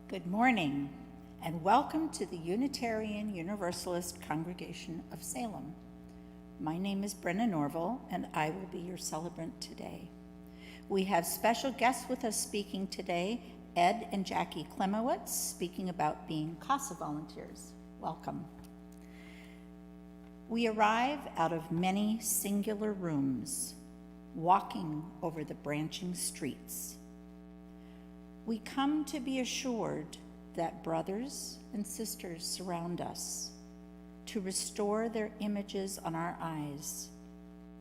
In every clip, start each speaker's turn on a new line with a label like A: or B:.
A: Good morning, and welcome to the Unitarian Universalist Congregation of Salem. My name is Brenna Norville, and I will be your celebrant today. We have special guests with us speaking today, Ed and Jackie Klemowitz, speaking about being CASA volunteers. Welcome. We arrive out of many singular rooms, walking over the branching streets. We come to be assured that brothers and sisters surround us. To restore their images on our eyes,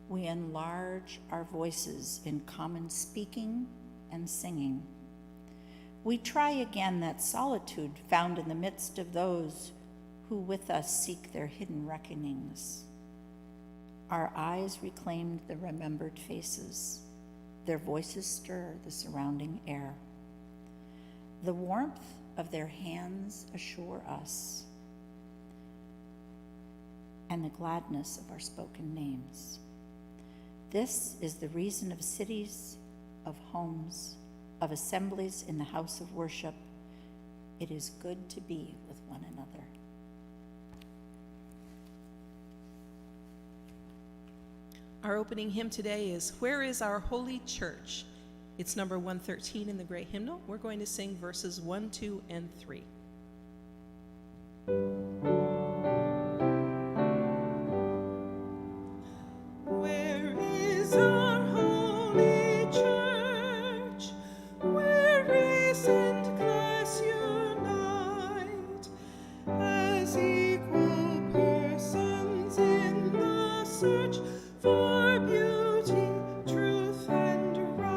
A: we enlarge our voices in common speaking and singing. We try again that solitude found in the midst of those who with us seek their hidden reckonings. Our eyes reclaimed the remembered faces. Their voices stir the surrounding air. The warmth of their hands assure us, and the gladness of our spoken names. This is the reason of cities, of homes, of assemblies in the house of worship. It is good to be with one another.
B: Our opening hymn today is "Where is Our Holy Church?" It's number 113 in the Great Hymnal. We're going to sing verses 1, 2, and 3.
C: Where is our holy church, where race and class unite, as equal persons in the search for beauty, truth, and right?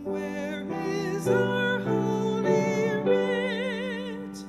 C: Where is our holy writ?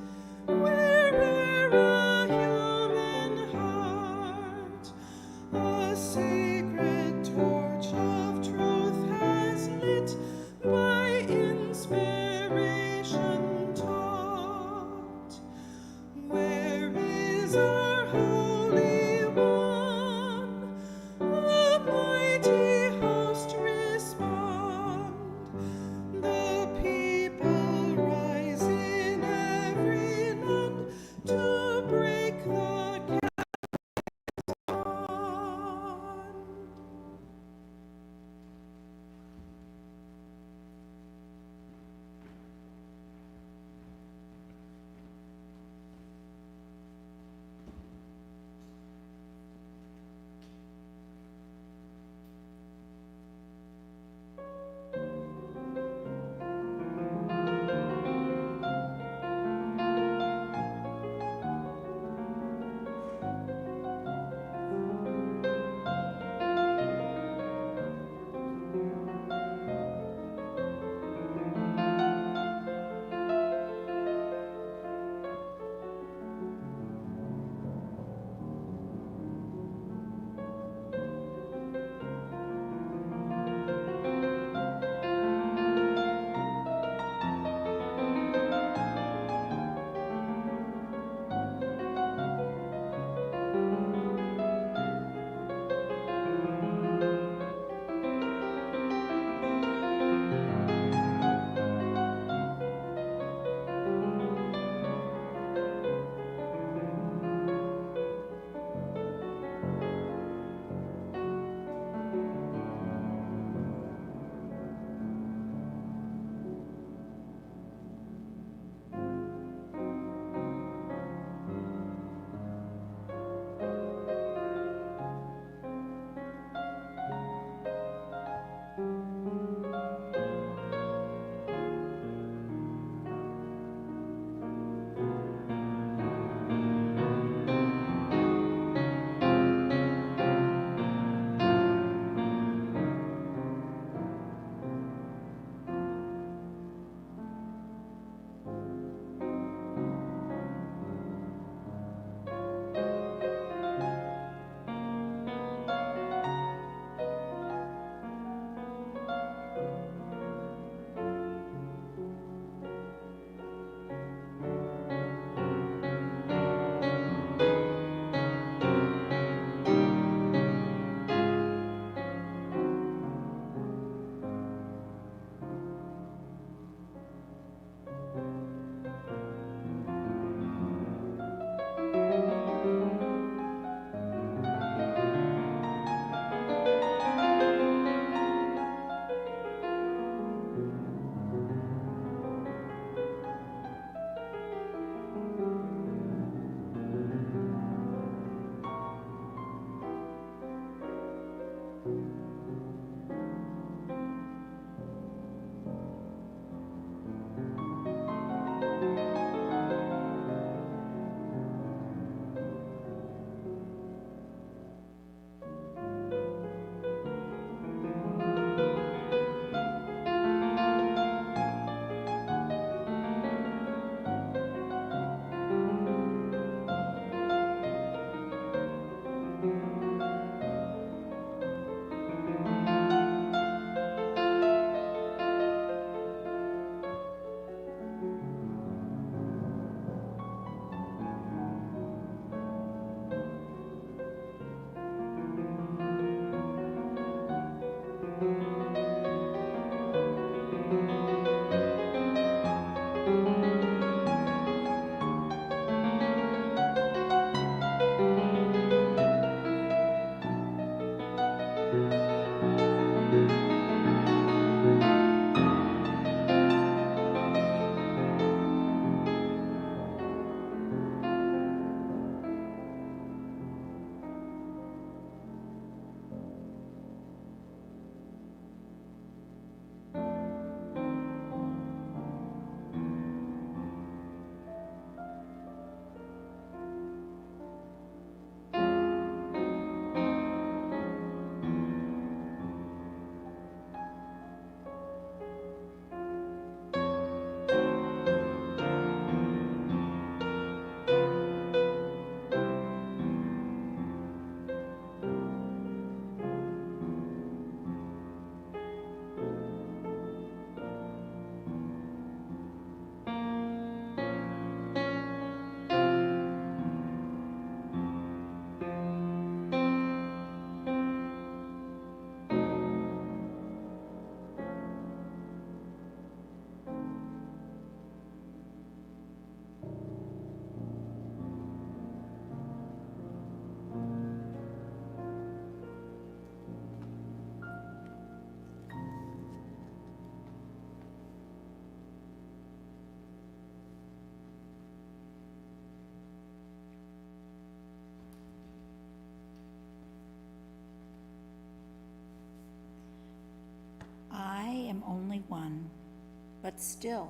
A: but still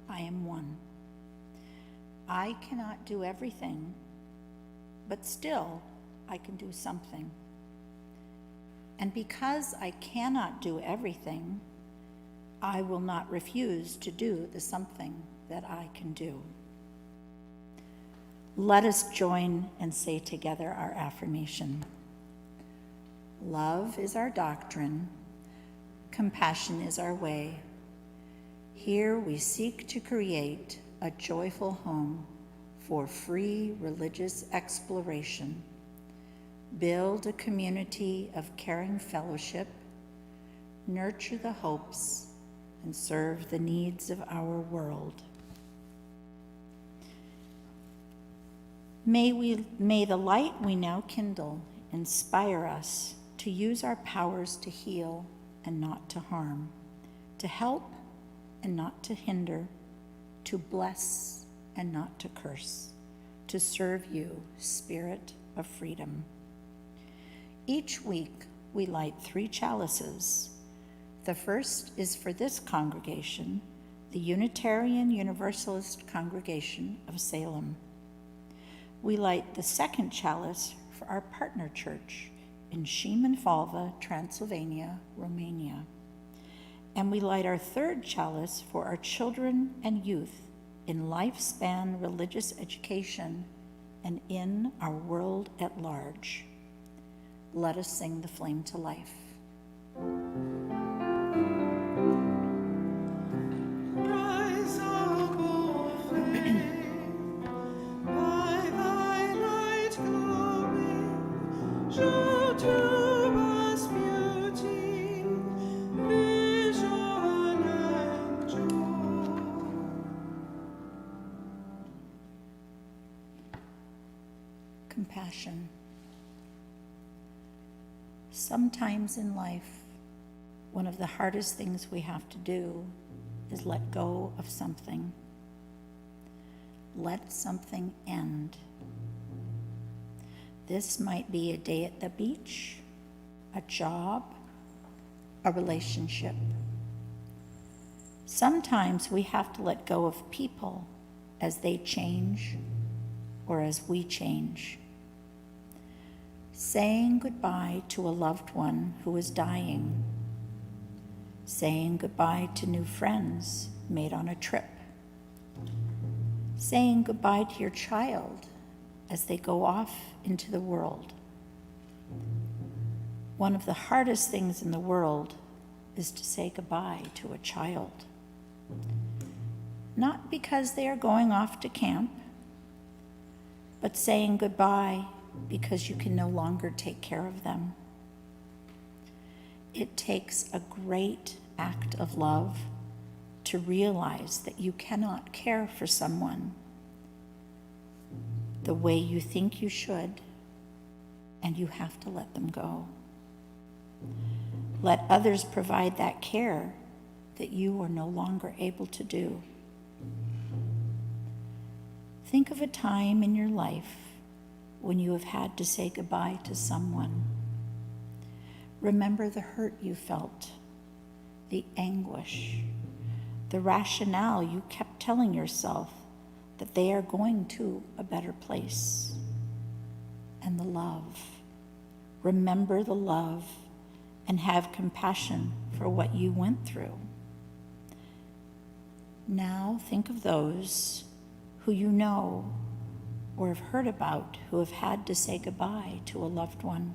A: I am one. I cannot do everything, but still I can do something. And because I cannot do everything, I will not refuse to do the something that I can do. Let us join and say together our affirmation. Love is our doctrine. Compassion is our way. Here we seek to create a joyful home for free religious exploration, build a community of caring fellowship, nurture the hopes, and serve the needs of our world. May the light we now kindle inspire us to use our powers to heal and not to harm, to help and not to hinder, to bless and not to curse, to serve you, Spirit of freedom. Each week we light 3 chalices. The first is for this congregation, the Unitarian Universalist Congregation of Salem. We light the second chalice for our partner church in Szymanfalva, Transylvania, Romania. And we light our third chalice for our children and youth in lifespan religious education and in our world at large. Let us sing the flame to life.
C: Rise up, O flame, by thy light glowing, show to us beauty, vision, and joy.
A: Compassion. Sometimes in life, one of the hardest things we have to do is let go of something. Let something end. This might be a day at the beach, a job, a relationship. Sometimes we have to let go of people as they change or as we change. Saying goodbye to a loved one who is dying. Saying goodbye to new friends made on a trip. Saying goodbye to your child as they go off into the world. One of the hardest things in the world is to say goodbye to a child. Not because they are going off to camp, but saying goodbye because you can no longer take care of them. It takes a great act of love to realize that you cannot care for someone the way you think you should, and you have to let them go. Let others provide that care that you are no longer able to do. Think of a time in your life when you have had to say goodbye to someone. Remember the hurt you felt, the anguish, the rationale you kept telling yourself that they are going to a better place, and the love. Remember the love and have compassion for what you went through. Now think of those who you know or have heard about who have had to say goodbye to a loved one.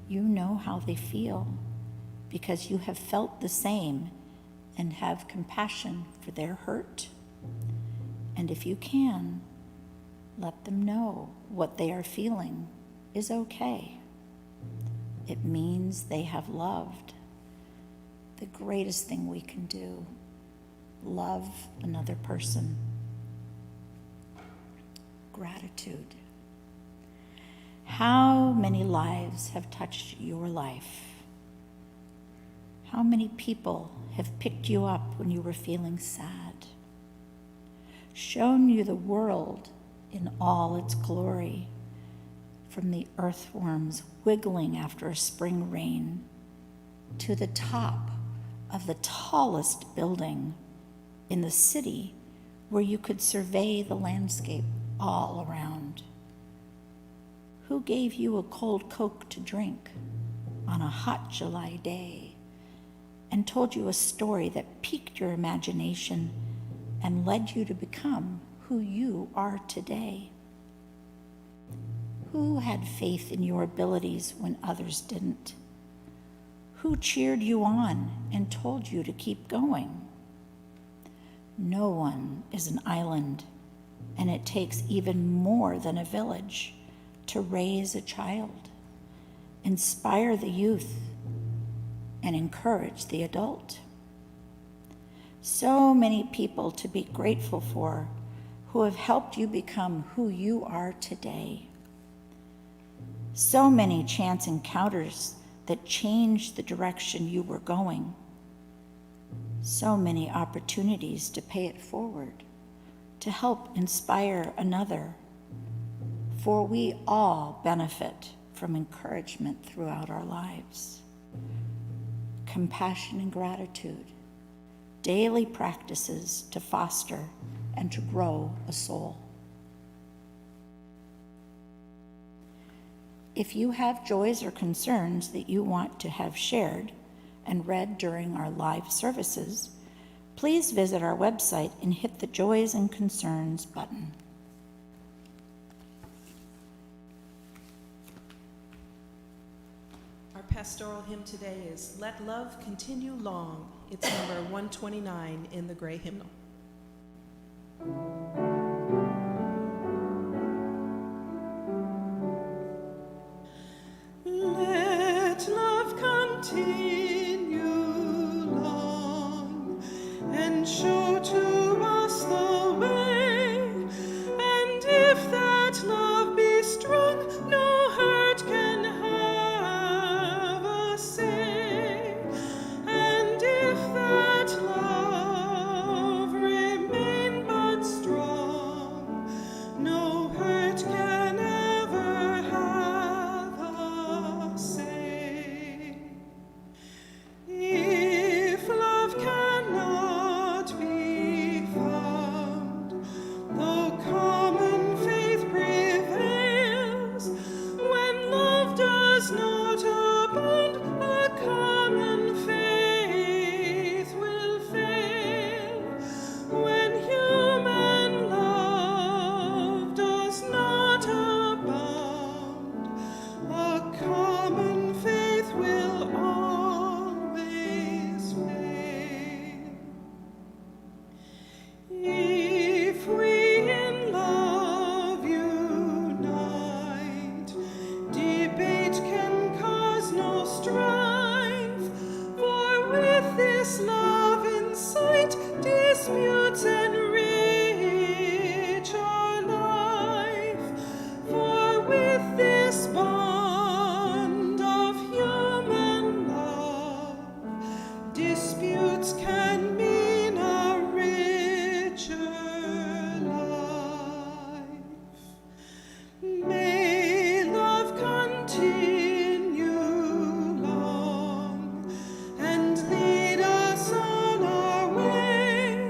A: You know how they feel because you have felt the same and have compassion for their hurt. And if you can, let them know what they are feeling is okay. It means they have loved. The greatest thing we can do, love another person. Gratitude. How many lives have touched your life? How many people have picked you up when you were feeling sad? Shown you the world in all its glory, from the earthworms wiggling after a spring rain to the top of the tallest building in the city where you could survey the landscape all around? Who gave you a cold Coke to drink on a hot July day and told you a story that piqued your imagination and led you to become who you are today? Who had faith in your abilities when others didn't? Who cheered you on and told you to keep going? No one is an island, and it takes even more than a village to raise a child, inspire the youth, and encourage the adult. So many people to be grateful for who have helped you become who you are today. So many chance encounters that changed the direction you were going. So many opportunities to pay it forward, to help inspire another. For we all benefit from encouragement throughout our lives. Compassion and gratitude, daily practices to foster and to grow a soul. If you have joys or concerns that you want to have shared and read during our live services, please visit our website and hit the Joys and Concerns button.
B: Our pastoral hymn today is Let Love Continue Long. It's number 129 in the Gray Hymnal.
C: Let love continue long and show to us the way. And if that love be strong, no hurt can have a say. And if that love remain but strong, no hurt can ever have a say. If love cannot be found, though common faith prevails, when love does not abound, a common faith will fail. When human love does not abound, a common faith will always fail. If we in love unite, debate can cause no strife, for with this love in sight, disputes enrich our life. For with this bond of human love, disputes can mean a richer life. May love continue long and lead us on our way.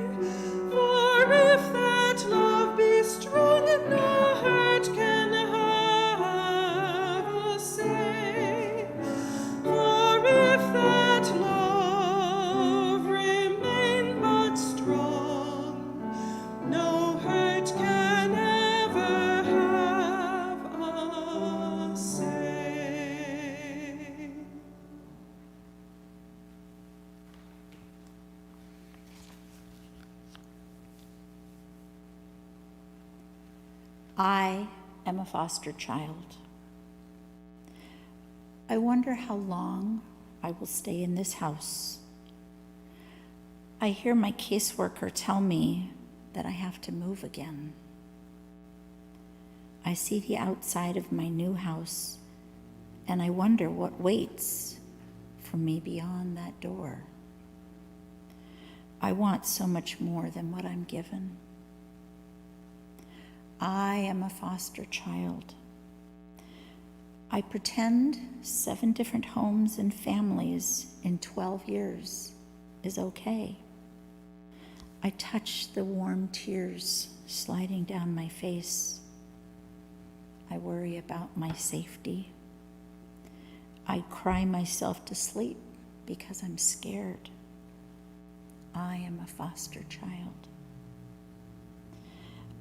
C: For if that love be strong, no hurt can have a say. For if that love remain but strong, no hurt can ever have a say.
A: I am a foster child. I wonder how long I will stay in this house. I hear my caseworker tell me that I have to move again. I see the outside of my new house, and I wonder what waits for me beyond that door. I want so much more than what I'm given. I am a foster child. I pretend 7 different homes and families in 12 years. is okay. I touch the warm tears sliding down my face. I worry about my safety. I cry myself to sleep because I'm scared. I am a foster child.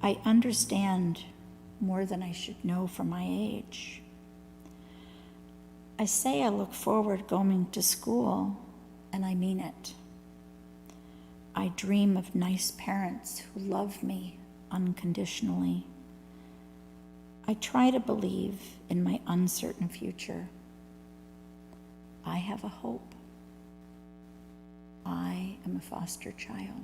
A: I understand more than I should know for my age. I say I look forward going to school, and I mean it. I dream of nice parents who love me unconditionally. I try to believe in my uncertain future. I have a hope. I am a foster child.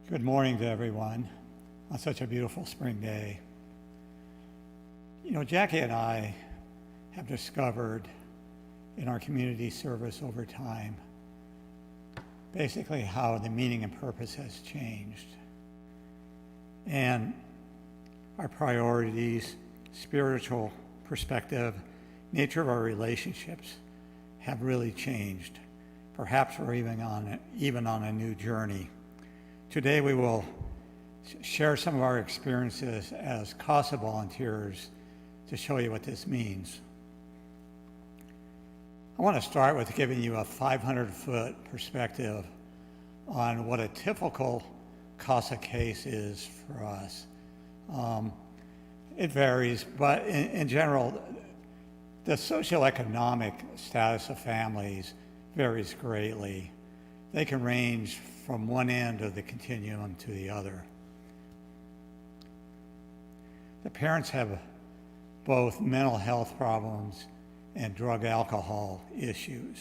D: Good morning to everyone on such a beautiful spring day. You know, Jackie and I have discovered in our community service over time basically how the meaning and purpose has changed. And our priorities, spiritual perspective, nature of our relationships have really changed. Perhaps we're even on a new journey. Today we will share some of our experiences as CASA volunteers to show you what this means. I want to start with giving you a 500-foot perspective on what a typical CASA case is for us. It varies, but in general, the socioeconomic status of families varies greatly. They can range from one end of the continuum to the other. The parents have both mental health problems and drug alcohol issues.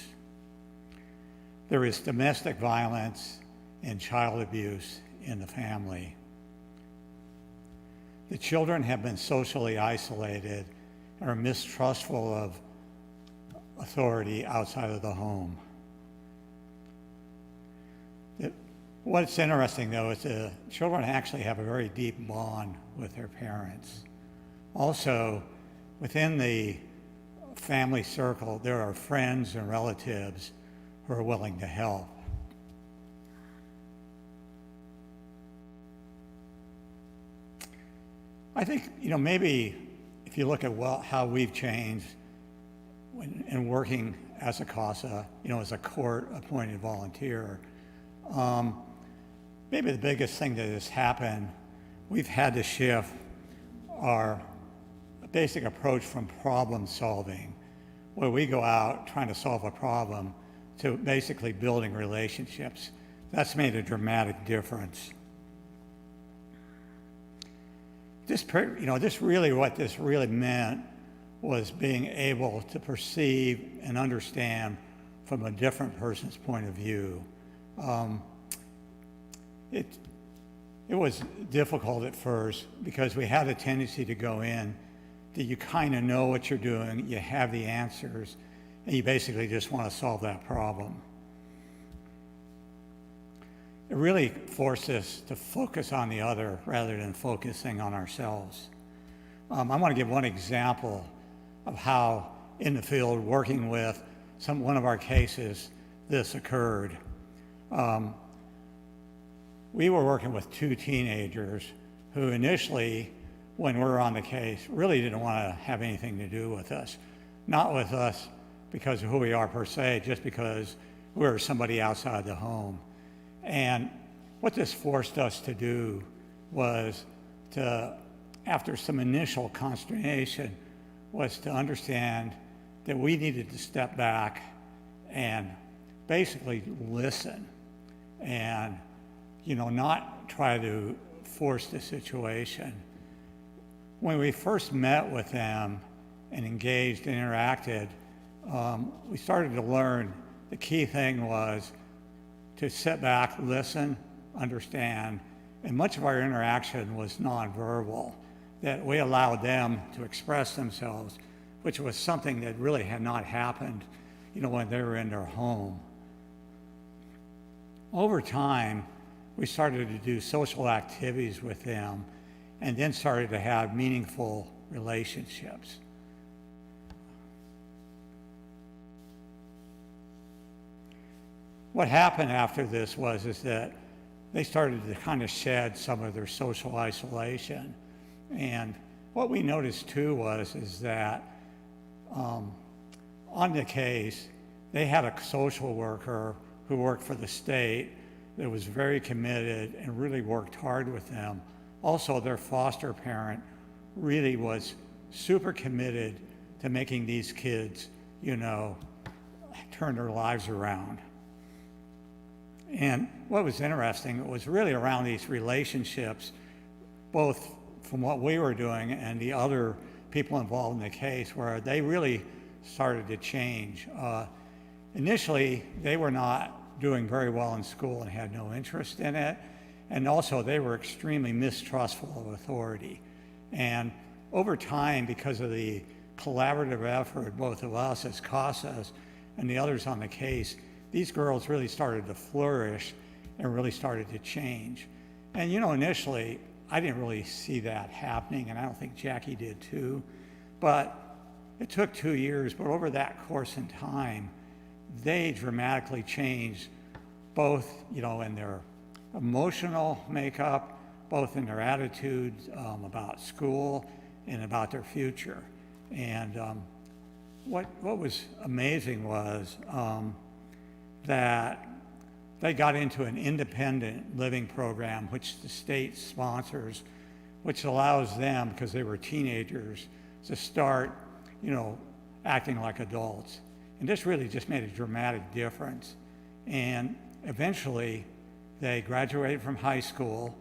D: There is domestic violence and child abuse in the family. The children have been socially isolated and are mistrustful of authority outside of the home. What's interesting, though, is the children actually have a very deep bond with their parents. Also, within the family circle, there are friends and relatives who are willing to help. I think, maybe if you look at how we've changed in working as a CASA, as a court-appointed volunteer, maybe the biggest thing that has happened, we've had to shift our basic approach from problem solving, where we go out trying to solve a problem, to basically building relationships. That's made a dramatic difference. What this really meant was being able to perceive and understand from a different person's point of view. It was difficult at first because we had a tendency to go in that you kind of know what you're doing, you have the answers, and you basically just want to solve that problem. It really forced us to focus on the other rather than focusing on ourselves. I want to give one example of how in the field working with one of our cases this occurred. We were working with two teenagers who initially, when we were on the case, really didn't want to have anything to do with us. Not with us because of who we are per se, just because we were somebody outside the home. And what this forced us to do was to, after some initial consternation, was to understand that we needed to step back and basically listen and not try to force the situation. When we first met with them and engaged and interacted, we started to learn the key thing was to sit back, listen, understand, and much of our interaction was nonverbal, that we allowed them to express themselves, which was something that really had not happened, when they were in their home. Over time, we started to do social activities with them and then started to have meaningful relationships. What happened after this is that they started to kind of shed some of their social isolation. And what we noticed too is that on the case, they had a social worker who worked for the state that was very committed and really worked hard with them. Also, their foster parent really was super committed to making these kids, turn their lives around. And what was interesting was really around these relationships, both from what we were doing and the other people involved in the case, where they really started to change. Initially, they were not doing very well in school and had no interest in it. And also, they were extremely mistrustful of authority. And over time, because of the collaborative effort, both of us as CASAs and the others on the case, these girls really started to flourish and really started to change. And initially, I didn't really see that happening, and I don't think Jackie did too. But it took 2 years, but over that course in time, they dramatically changed, both, in their emotional makeup, both in their attitudes about school and about their future. And what was amazing was that they got into an independent living program, which the state sponsors, which allows them, because they were teenagers, to start, acting like adults. And this really just made a dramatic difference. And eventually, they graduated from high school.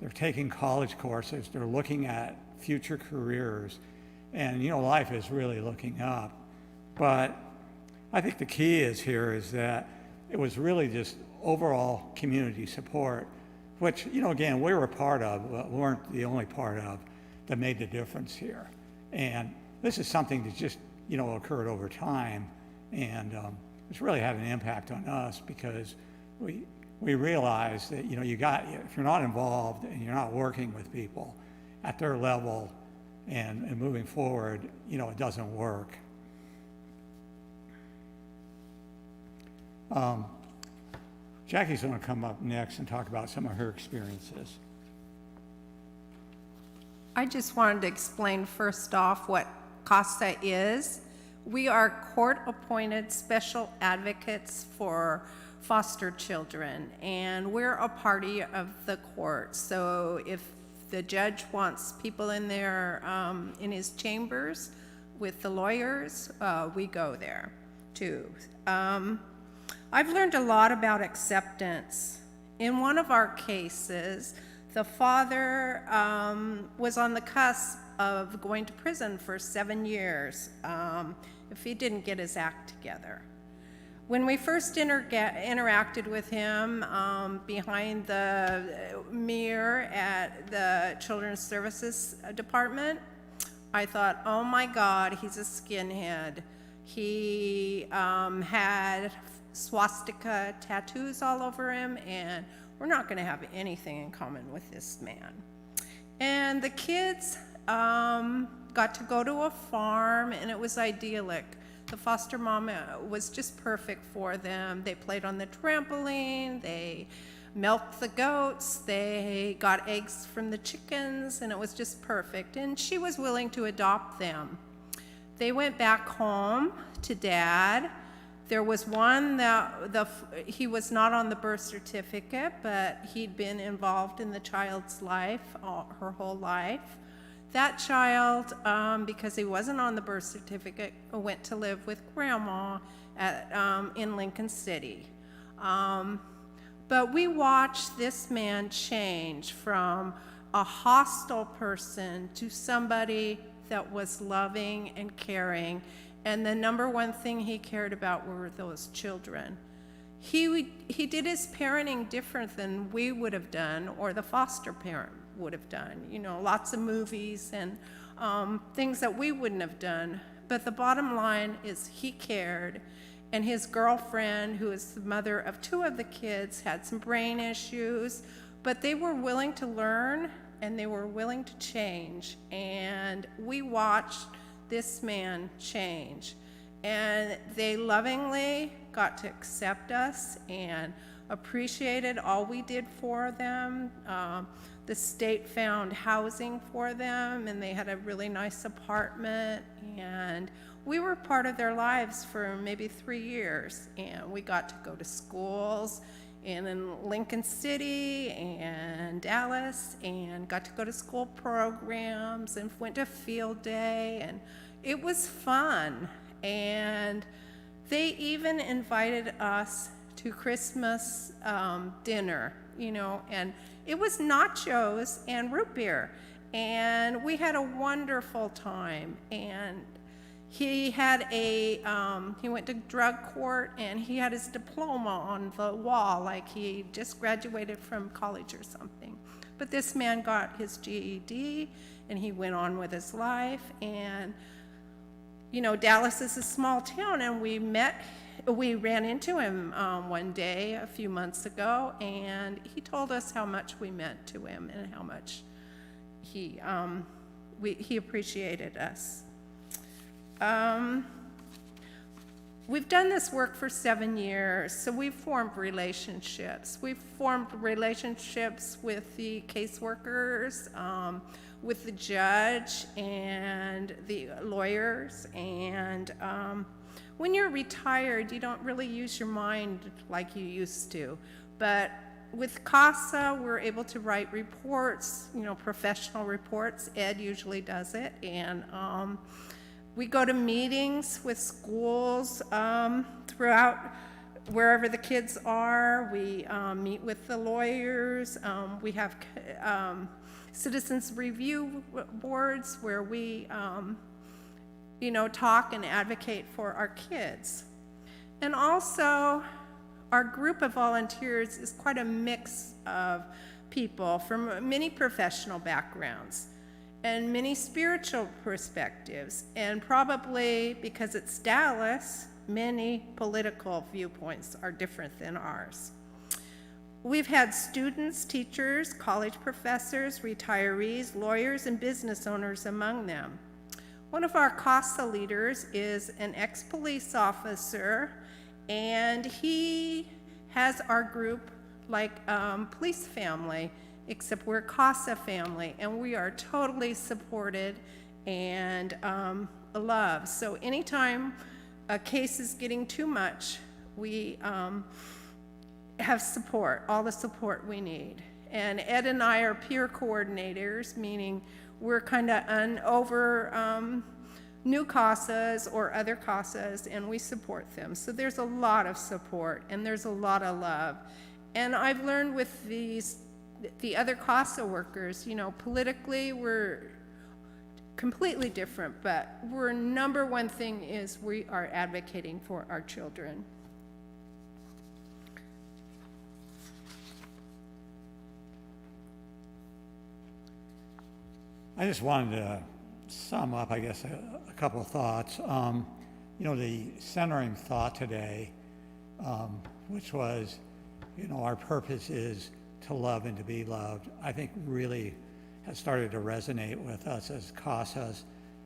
D: They're taking college courses. They're looking at future careers. And, life is really looking up. But I think the key is that it was really just overall community support, which, again, we were a part of, but we weren't the only part of, that made the difference here. And this is something that just, occurred over time. And it's really had an impact on us, because we realized that, if you're not involved and you're not working with people at their level and moving forward, it doesn't work. Jackie's going to come up next and talk about some of her experiences.
E: I just wanted to explain first off what CASA is. We are court-appointed special advocates for foster children, and we're a party of the court. So if the judge wants people in there in his chambers with the lawyers, we go there too. I've learned a lot about acceptance. In one of our cases, the father was on the cusp of going to prison for 7 years if he didn't get his act together. When we first interacted with him behind the mirror at the Children's Services Department, I thought, oh my God, he's a skinhead. He had swastika tattoos all over him, and we're not going to have anything in common with this man. And the kids got to go to a farm, and it was idyllic. The foster mom was just perfect for them. They played on the trampoline, they milked the goats, they got eggs from the chickens, and it was just perfect. And she was willing to adopt them. They went back home to Dad. There was one that he was not on the birth certificate, but he'd been involved in the child's life, her whole life. That child, because he wasn't on the birth certificate, went to live with Grandma in Lincoln City. But we watched this man change from a hostile person to somebody that was loving and caring And the number one thing he cared about were those children. He did his parenting different than we would have done or the foster parent would have done. You know, lots of movies and things that we wouldn't have done. But the bottom line is he cared. And his girlfriend, who is the mother of 2 of the kids, had some brain issues, but they were willing to learn and they were willing to change. And we watched this man change. And they lovingly got to accept us and appreciated all we did for them. The state found housing for them, and they had a really nice apartment. And we were part of their lives for maybe 3 years. And we got to go to schools in Lincoln City and Dallas, and got to go to school programs and went to field day, and it was fun. And they even invited us to Christmas dinner, you know, and it was nachos and root beer, and we had a wonderful time. And he had he went to drug court, and he had his diploma on the wall, like he just graduated from college or something. But this man got his GED, and he went on with his life. And you know, Dallas is a small town, and we ran into him one day a few months ago, and he told us how much we meant to him and how much he appreciated us. We've done this work for 7 years, so we've formed relationships. We've formed relationships with the caseworkers, with the judge and the lawyers. And when you're retired, you don't really use your mind like you used to. But with CASA, we're able to write reports, you know, professional reports. Ed usually does it. And we go to meetings with schools throughout wherever the kids are. We meet with the lawyers. We have citizens review boards where we, you know, talk and advocate for our kids. And also, our group of volunteers is quite a mix of people from many professional backgrounds and many spiritual perspectives, and probably because it's Dallas, many political viewpoints are different than ours. We've had students, teachers, college professors, retirees, lawyers, and business owners among them. One of our CASA leaders is an ex-police officer, and he has our group like police family, except we're CASA family, and we are totally supported and loved. So anytime a case is getting too much, we have support, all the support we need. And Ed and I are peer coordinators, meaning we're kind of over new CASAs or other CASAs, and we support them. So there's a lot of support, and there's a lot of love. And I've learned with the other CASA workers, you know, politically we're completely different, but our number one thing is we are advocating for our children.
D: I just wanted to sum up, I guess, a couple of thoughts. You know, the centering thought today, which was, you know, our purpose is to love and to be loved, I think really has started to resonate with us as CASAs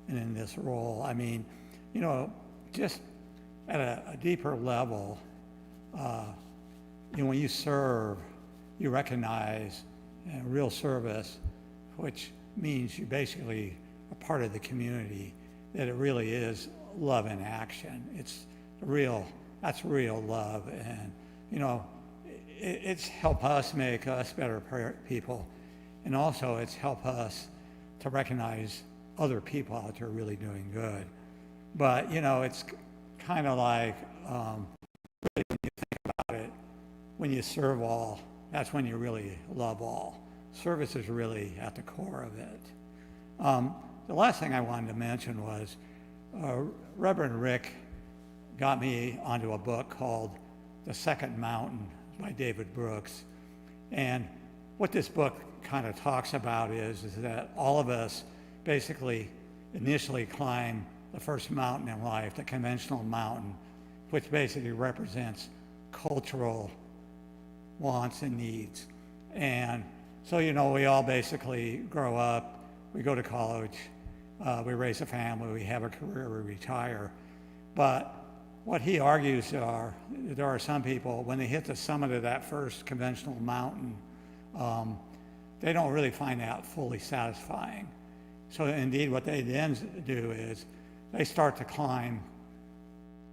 D: and in this role. I mean, you know, just at a deeper level, you know, when you serve, you recognize real service, which means you basically are part of the community, that it really is love in action. That's real love. And, you know, it's helped us make us better people. And also it's helped us to recognize other people out there really doing good. But, you know, it's kind of like, really when you think about it, when you serve all, that's when you really love all. Service is really at the core of it. The last thing I wanted to mention was Reverend Rick got me onto a book called The Second Mountain by David Brooks. And what this book kind of talks about is that all of us basically initially climb the first mountain in life, the conventional mountain, which basically represents cultural wants and needs. And so, we all basically grow up, we go to college, we raise a family, we have a career, we retire. But what he argues there are some people, when they hit the summit of that first conventional mountain, they don't really find that fully satisfying. So indeed, what they then do is they start to climb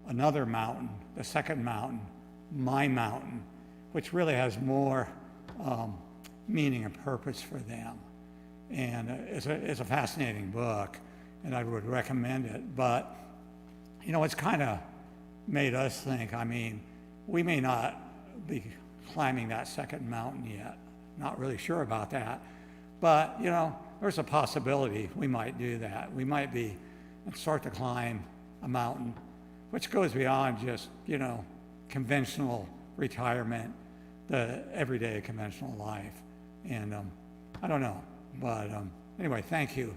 D: another mountain, the second mountain, my mountain, which really has more meaning and purpose for them. And it's a fascinating book, and I would recommend it. But, it's kind of made us think, we may not be climbing that second mountain yet. Not really sure about that. But, there's a possibility we might do that. We might be and start to climb a mountain, which goes beyond just, conventional retirement, the everyday conventional life. And I don't know. But anyway, thank you.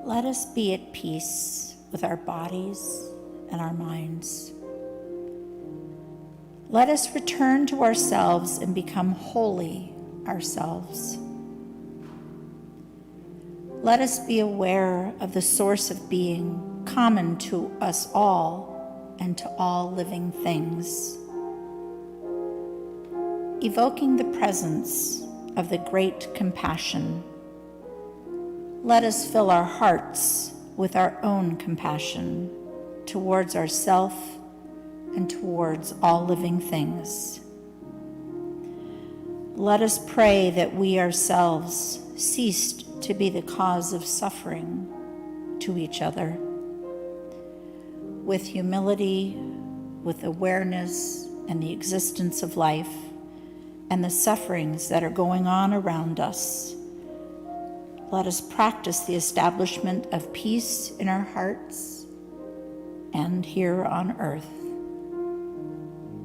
A: Let us be at peace with our bodies and our minds. Let us return to ourselves and become holy ourselves. Let us be aware of the source of being common to us all and to all living things. Evoking the presence of the great compassion, let us fill our hearts with our own compassion towards ourself and towards all living things. Let us pray that we ourselves ceased to be the cause of suffering to each other. With humility, with awareness and the existence of life and the sufferings that are going on around us, let us practice the establishment of peace in our hearts and here on earth.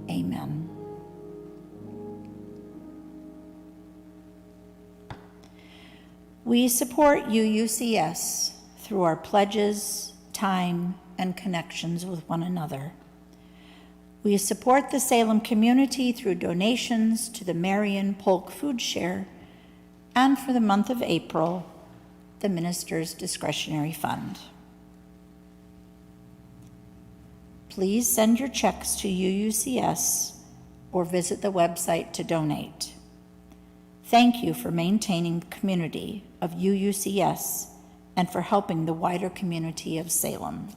A: Amen. We support UUCS through our pledges, time, and connections with one another. We support the Salem community through donations to the Marion Polk Food Share, and for the month of April, the Minister's Discretionary Fund. Please send your checks to UUCS or visit the website to donate. Thank you for maintaining the community of UUCS and for helping the wider community of Salem.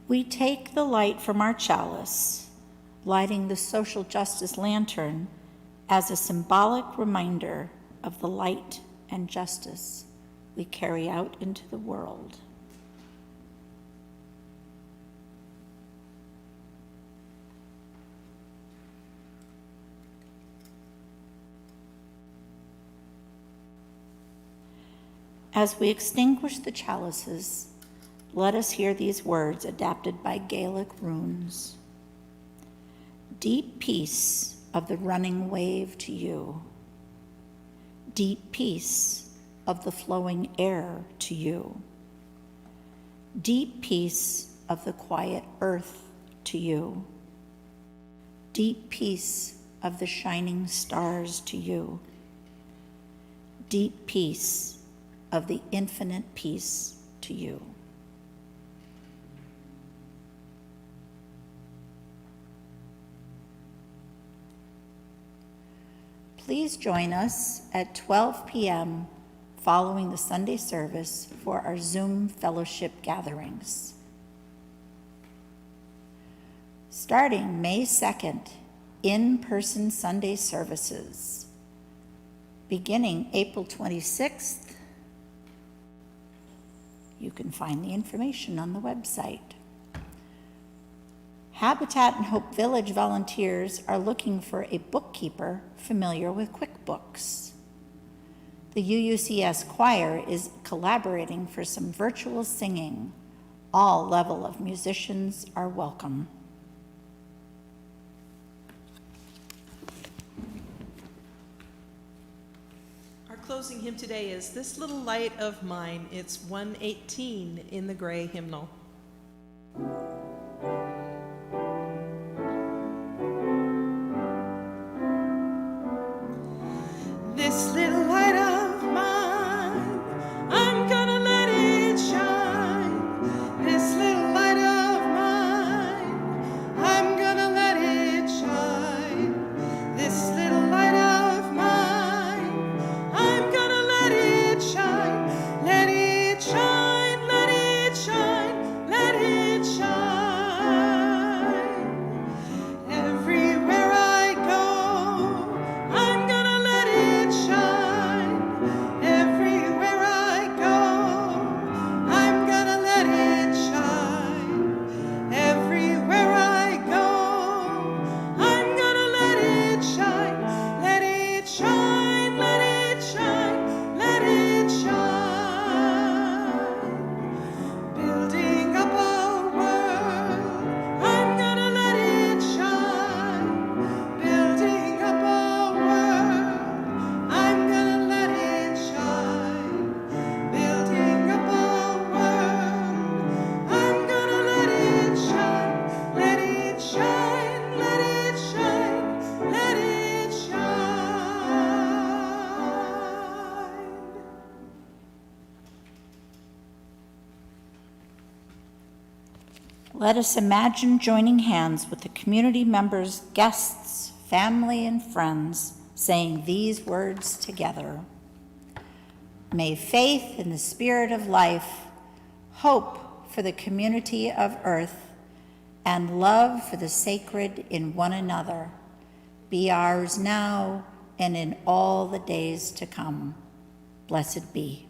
A: We take the light from our chalice, lighting the social justice lantern as a symbolic reminder of the light and justice we carry out into the world. As we extinguish the chalices, let us hear these words adapted by Gaelic runes. Deep peace of the running wave to you. Deep peace of the flowing air to you. Deep peace of the quiet earth to you. Deep peace of the shining stars to you. Deep peace of the infinite peace to you. Please join us at 12 p.m. following the Sunday service for our Zoom fellowship gatherings. Starting May 2nd, in-person Sunday services. Beginning April 26th, you can find the information on the website. Habitat and Hope Village volunteers are looking for a bookkeeper familiar with QuickBooks. The UUCS choir is collaborating for some virtual singing. All level of musicians are welcome.
B: Our closing hymn today is This Little Light of Mine. It's 118 in the gray hymnal.
C: This little light of mine, I'm gonna let it shine. This little light of mine, I'm gonna let it shine. This little light of mine, I'm gonna let it shine. Let it shine, let it shine, let it shine. Everywhere I go, I'm gonna let it shine. Everywhere I go, I'm gonna let it shine. Everywhere I go, I'm gonna let it shine. Let it shine, let it shine, let it shine. Building up a world, I'm gonna let it shine. Building up a world, I'm gonna let it shine. Building up a world, I'm gonna let it shine. Let it shine, let it shine, let it shine.
A: Let us imagine joining hands with the community members, guests, family, and friends, saying these words together. May faith in the spirit of life, hope for the community of earth, and love for the sacred in one another be ours now and in all the days to come. Blessed be.